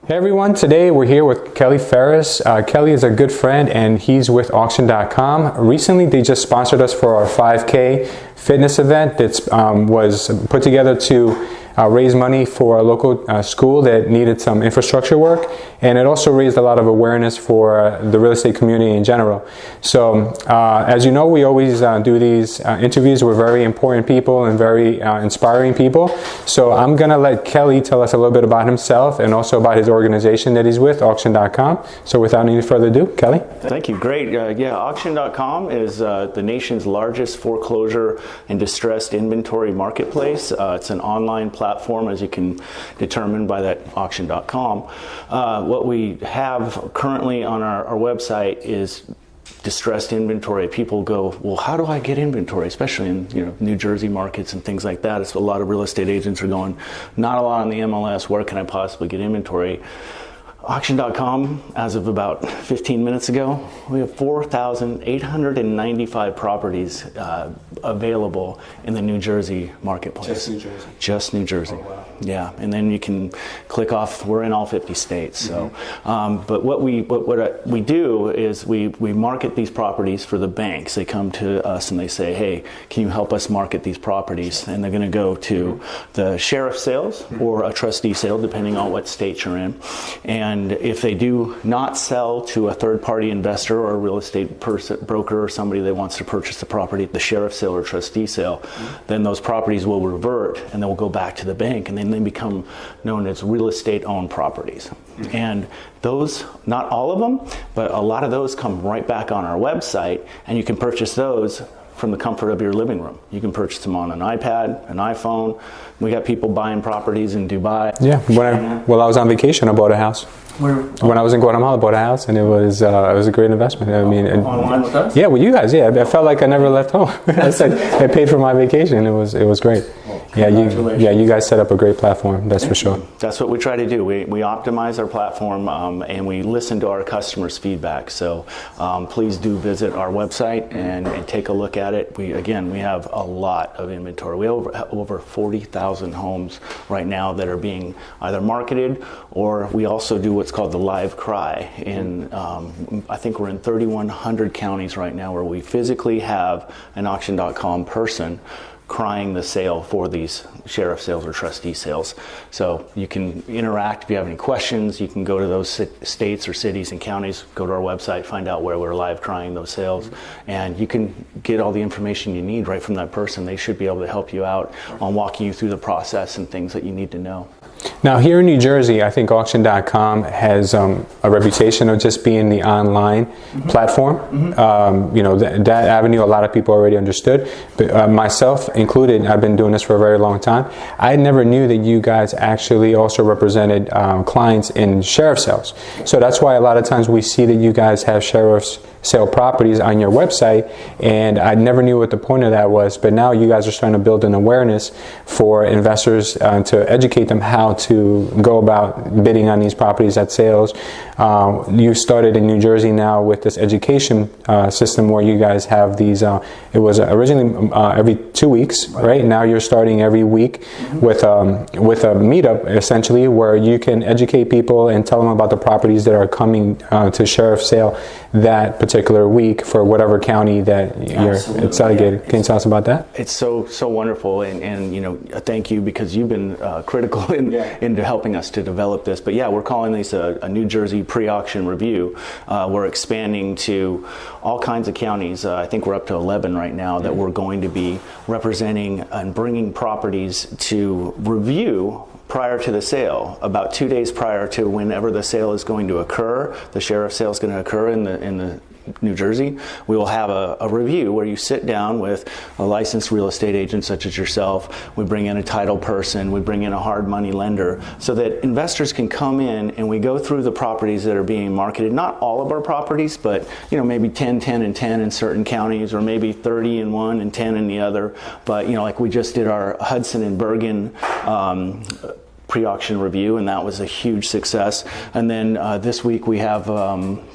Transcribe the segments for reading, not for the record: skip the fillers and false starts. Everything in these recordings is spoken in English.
Hey everyone, today we're here with Kelly Ferris. Kelly is a good friend and he's with Auction.com. Recently they just sponsored us for our 5K fitness event that was put together to raise money for a local school that needed some infrastructure work, and it also raised a lot of awareness for the real estate community in general. So as you know, we always do these interviews with very important people and very inspiring people. So I'm gonna let Kelly tell us a little bit about himself and also about his organization that he's with, Auction.com. So without any further ado, Kelly. Thank you, great. Yeah, Auction.com is the nation's largest foreclosure and distressed inventory marketplace. It's an online platform, as you can determine by that Auction.com. What we have currently on our website is distressed inventory. People go, well, how do I get inventory, especially in New Jersey markets and things like that. It's a lot of real estate agents are going, not a lot on the MLS, where can I possibly get inventory? Auction.com, as of about 15 minutes ago, we have 4,895 properties available in the New Jersey marketplace. Just New Jersey? Just New Jersey. Oh, wow. Yeah, and then you can click off, we're in all 50 states. So, but what we do is we market these properties for the banks. They come to us and they say, hey, can you help us market these properties? And they're gonna go to the sheriff's sales or a trustee sale, depending on what state you're in. And if they do not sell to a third-party investor or a real estate broker or somebody that wants to purchase the property at the sheriff's sale or trustee sale, then those properties will revert and then will go back to the bank, and then they become known as real estate-owned properties. And those, not all of them, but a lot of those come right back on our website, and you can purchase those from the comfort of your living room. You can purchase them on an iPad, an iPhone. We got people buying properties in Dubai. Yeah, while I was on vacation, I bought a house. When I was in Guatemala, I bought a house, and it was a great investment. I mean, online with us? Yeah, with you guys. Yeah, I felt like I never left home. I paid for my vacation. It was great. Well, you guys set up a great platform. That's for sure. That's what we try to do. We optimize our platform and we listen to our customers' feedback. So please do visit our website and take a look at it. We have a lot of inventory. We have over 40,000 homes right now that are being either marketed, or we also do what's called the live cry. In I think we're in 3,100 counties right now where we physically have an Auction.com person crying the sale for these sheriff sales or trustee sales. So you can interact. If you have any questions, you can go to those states or cities and counties, go to our website, find out where we're live crying those sales, and you can get all the information you need right from that person. They should be able to help you out on walking you through the process and things that you need to know. Now here in New Jersey, I think Auction.com has a reputation of just being the online platform. That avenue a lot of people already understood, but myself included, I've been doing this for a very long time. I never knew that you guys actually also represented clients in sheriff sales. So that's why a lot of times we see that you guys have sheriff's sale properties on your website, and I never knew what the point of that was, but now you guys are starting to build an awareness for investors to educate them how to go about bidding on these properties at sales. You started in New Jersey now with this education system where you guys have these, it was originally every 2 weeks, right? Now you're starting every week with a meetup essentially where you can educate people and tell them about the properties that are coming to sheriff's sale that particular week for whatever county that it's delegated. Can you tell us about that? It's so wonderful, and thank you, because you've been critical into helping us to develop this. But yeah, we're calling this a New Jersey pre-auction review. We're expanding to all kinds of counties. I think we're up to 11 right now that we're going to be representing and bringing properties to review prior to the sale, about 2 days prior to whenever the sale is going to occur. The sheriff's sale is going to occur in the New Jersey. We will have a review where you sit down with a licensed real estate agent such as yourself. We bring in a title person, we bring in a hard money lender, so that investors can come in and we go through the properties that are being marketed. Not all of our properties, but maybe 10, 10, and 10 in certain counties, or maybe 30 in one and 10 in the other. But like we just did our Hudson and Bergen pre-auction review, and that was a huge success. And then this week we have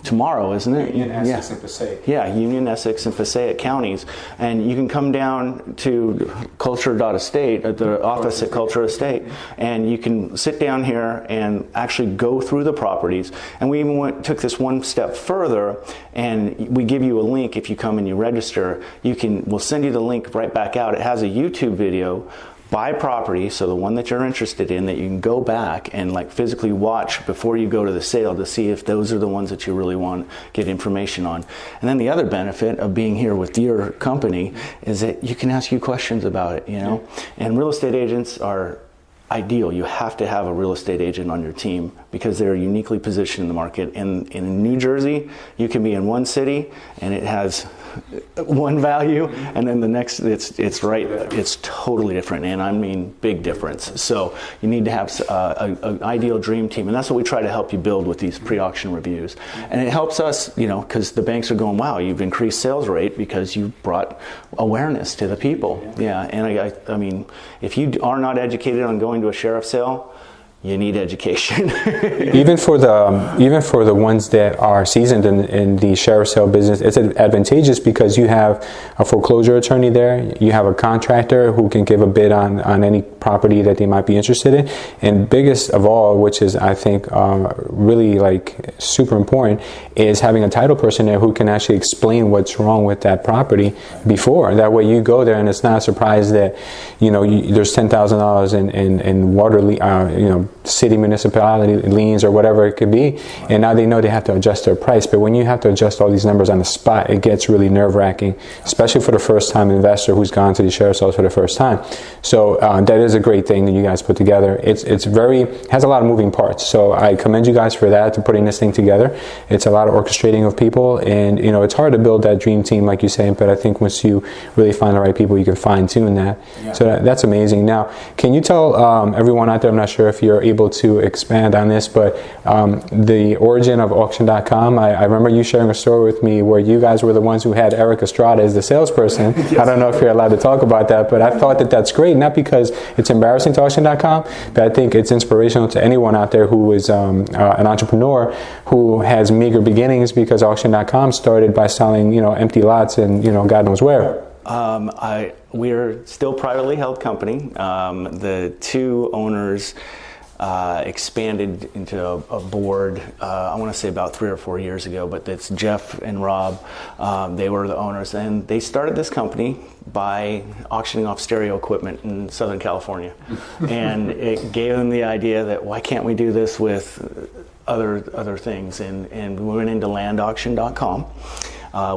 tomorrow, isn't it? Union, Essex, and Passaic. Yeah, Union, Essex, and Passaic counties, and you can come down to Culture.estate at the office at Culture Estate, and you can sit down here and actually go through the properties. And we even took this one step further, and we give you a link if you come and you register. We'll send you the link right back out. It has a YouTube video by property, so the one that you're interested in, that you can go back and like physically watch before you go to the sale to see if those are the ones that you really want to get information on. And then the other benefit of being here with your company is that you can ask you questions about it, you know. And real estate agents are ideal. You have to have a real estate agent on your team because they're uniquely positioned in the market. In New Jersey, you can be in one city and it has one value, and then the next it's totally different, and I mean big difference. So you need to have an ideal dream team, and that's what we try to help you build with these pre-auction reviews. And it helps us, you know, because the banks are going, wow, you've increased sales rate because you brought awareness to the people. Yeah, and I mean, if you are not educated on going to a sheriff's sale, you need education. even for the ones that are seasoned in the sheriff's sale business, it's advantageous because you have a foreclosure attorney there, you have a contractor who can give a bid on any property that they might be interested in, and biggest of all, which is I think really like super important, is having a title person there who can actually explain what's wrong with that property before. That way you go there and it's not a surprise that, you know, there's $10,000 in water, city municipality liens or whatever it could be, and now they know they have to adjust their price. But when you have to adjust all these numbers on the spot, it gets really nerve-wracking, especially for the first-time investor who's gone to the sheriff's sales for the first time. So that is a great thing that you guys put together. It's has a lot of moving parts, so I commend you guys for that, to putting this thing together. It's a lot of orchestrating of people, and you know, it's hard to build that dream team like you say, but I think once you really find the right people, you can fine-tune that. Yeah. So that's amazing. Now, can you tell everyone out there, I'm not sure if you're able to expand on this, but the origin of Auction.com, I remember you sharing a story with me where you guys were the ones who had Eric Estrada as the salesperson. Yes. I don't know if you're allowed to talk about that, but I thought that that's great, not because it's embarrassing to Auction.com, but I think it's inspirational to anyone out there who is an entrepreneur who has meager beginnings, because Auction.com started by selling, you know, empty lots and, you know, God knows where. We're still a privately held company. The two owners expanded into a board, I want to say about 3 or 4 years ago, but it's Jeff and Rob. They were the owners, and they started this company by auctioning off stereo equipment in Southern California. And it gave them the idea that why can't we do this with other things, and we went into landauction.com.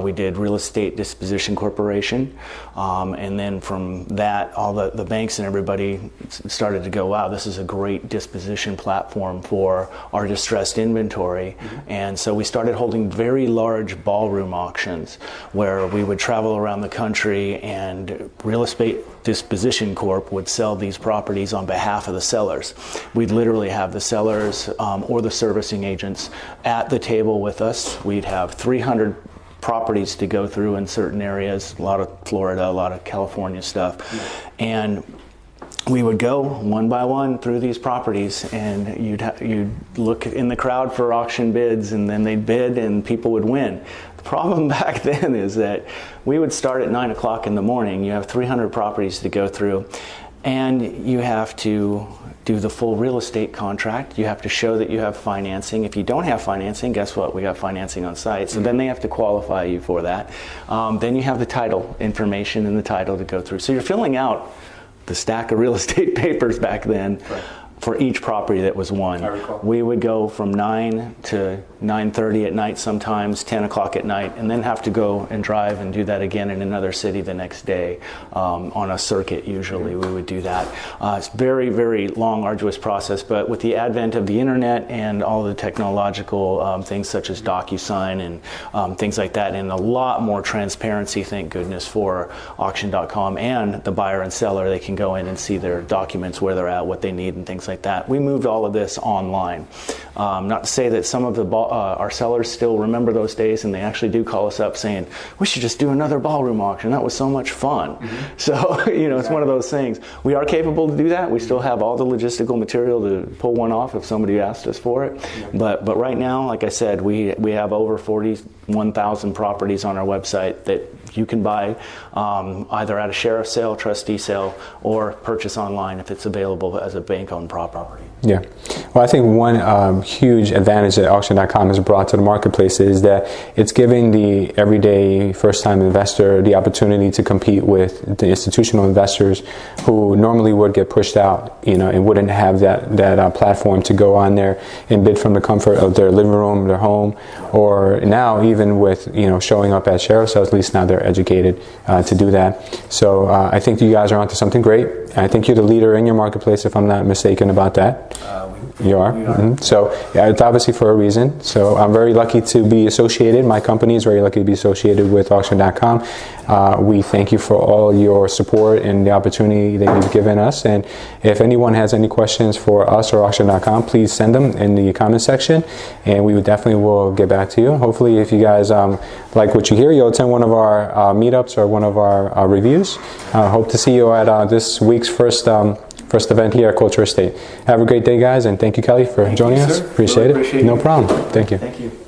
We did Real Estate Disposition Corporation, and then from that, all the banks and everybody started to go, wow, this is a great disposition platform for our distressed inventory. Mm-hmm. And so we started holding very large ballroom auctions where we would travel around the country, and Real Estate Disposition Corp would sell these properties on behalf of the sellers. We'd literally have the sellers or the servicing agents at the table with us. We'd have 300 properties to go through in certain areas, a lot of Florida, a lot of California stuff. Yeah. And we would go one by one through these properties, and you'd look in the crowd for auction bids, and then they'd bid and people would win. The problem back then is that we would start at 9 o'clock in the morning. You have 300 properties to go through, and you have to do the full real estate contract. You have to show that you have financing. If you don't have financing, guess what? We got financing on site. So then they have to qualify you for that. Then you have the title information and the title to go through. So you're filling out the stack of real estate papers back then. Right. For each property that was won. We would go from 9 to 9:30 at night, sometimes 10 o'clock at night, and then have to go and drive and do that again in another city the next day on a circuit. Usually we would do that. It's very, very long, arduous process, but with the advent of the internet and all the technological things such as DocuSign and things like that, and a lot more transparency, thank goodness, for Auction.com and the buyer and seller. They can go in and see their documents, where they're at, what they need, and things like that. We moved all of this online. Not to say that some of the our sellers still remember those days, and they actually do call us up saying, we should just do another ballroom auction. That was so much fun. So, it's one of those things. We are capable to do that. We still have all the logistical material to pull one off if somebody asked us for it. But right now, like I said, we have over 41,000 properties on our website that you can buy either at a sheriff's sale, trustee sale, or purchase online if it's available as a bank-owned property. Yeah. Well, I think one huge advantage that Auction.com has brought to the marketplace is that it's giving the everyday first-time investor the opportunity to compete with the institutional investors who normally would get pushed out, and wouldn't have that platform to go on there and bid from the comfort of their living room, their home, or now even with showing up at sheriff's sales, at least now they're educated to do that. So I think you guys are onto something great. I think you're the leader in your marketplace, if I'm not mistaken about that. You are. So it's obviously for a reason. So I'm very lucky to be associated. My company is very lucky to be associated with Auction.com. We thank you for all your support and the opportunity that you've given us. And if anyone has any questions for us or Auction.com, please send them in the comment section, and we definitely will get back to you. Hopefully, if you guys like what you hear, you'll attend one of our meetups or one of our reviews. Hope to see you at this week's first event here at Culture Estate. Have a great day, guys, and thank you, Kelly, for joining us. Appreciate it. No problem. Thank you. Thank you.